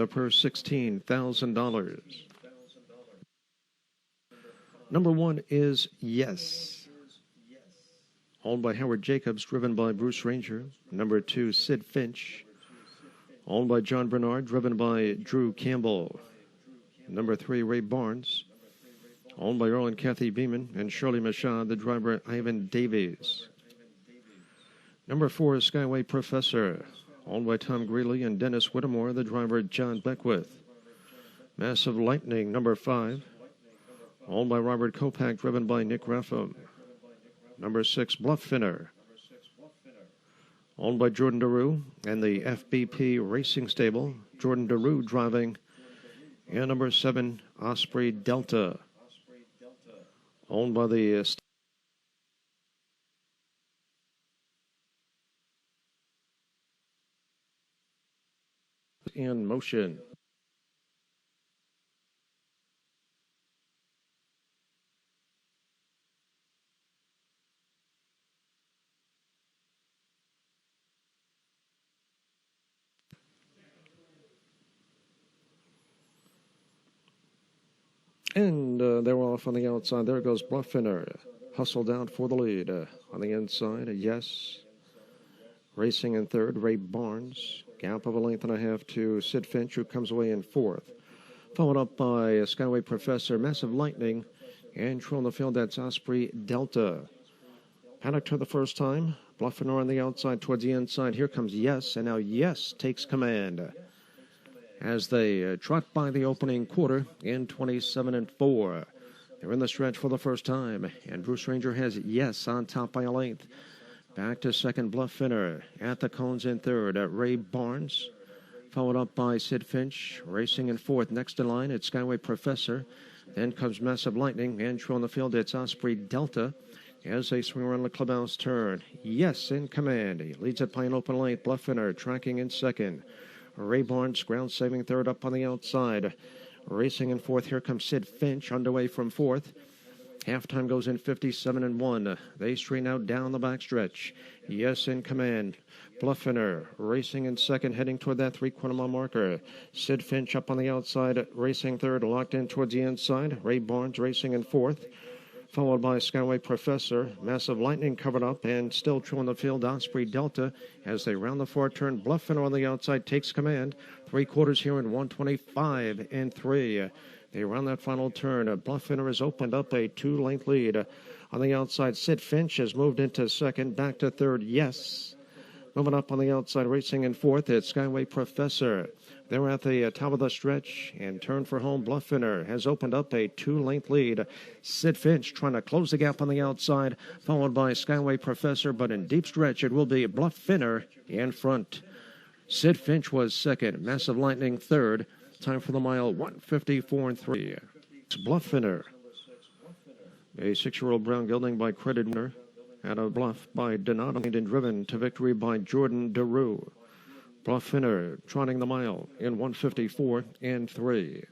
the purse $16,000. Number 1 is Yes, owned by Howard Jacobs, driven by Bruce Ranger. Number 2, Sid Finch, owned by John Bernard, driven by Drew Campbell. Number 3, Raybarnz, owned by Earl and Kathy Beeman and Shirley Mashad, the driver Ivan Davies. Number 4 is Skyway Professor, owned by Tom Greeley and Dennis Whittemore, the driver John Beckwith. Massive Lightning, number 5, owned by Robert Kopak, driven by Nick Graffam. Number 6, Bluffinner, owned by Jordan Derue and the FBP Racing Stable, Jordan Derue driving. And number 7, Osprey Delta, owned by the in motion. And they're off on the outside. There goes Bluffinner, hustled out for the lead. On the inside, Yes, racing in third, Raybarnz. Gap of a length and a half to Sid Finch, who comes away in fourth. Followed up by Skyway Professor, Massive Lightning, and true on the field, that's Osprey Delta. Paddock to the first time. Bluffinner on the outside towards the inside. Here comes Yes, and now Yes takes command as they trot by the opening quarter in 27-4. They're in the stretch for the first time, and Bruce Ranger has Yes on top by a length. Back to second, Bluffinner. At the cones in third, Raybarnz. Followed up by Sid Finch, racing in fourth. Next in line, it's Skyway Professor. Then comes Massive Lightning, and true on the field, it's Osprey Delta. As they swing around the clubhouse turn, Yes in command. He leads it by an open length. Bluffinner tracking in second. Raybarnz ground saving third up on the outside. Racing in fourth, here comes Sid Finch, underway from fourth. Halftime goes in 57-1. They straighten out down the backstretch. Yes in command. Bluffinner racing in second, heading toward that three-quarter mile marker. Sid Finch up on the outside, racing third, locked in towards the inside. Raybarnz racing in fourth, followed by Skyway Professor. Massive Lightning covered up, and still true on the field, Osprey Delta. As they round the far turn, Bluffinner on the outside takes command. 3/4 here in 125-3. They round that final turn. Bluffinner has opened up a 2-length lead. On the outside, Sid Finch has moved into second, back to third, Yes. Moving up on the outside, racing in fourth, it's Skyway Professor. They're at the top of the stretch, and turn for home, Bluffinner has opened up a 2-length lead. Sid Finch trying to close the gap on the outside, followed by Skyway Professor, but in deep stretch, it will be Bluffinner in front. Sid Finch was second, Massive Lightning third. Time for the mile, 154-3. It's Bluffinner, a 6-year-old brown gelding by Credit Winner, out of Bluff by Donato, and driven to victory by Jordan Derue. Bluffinner trotting the mile in 154-3.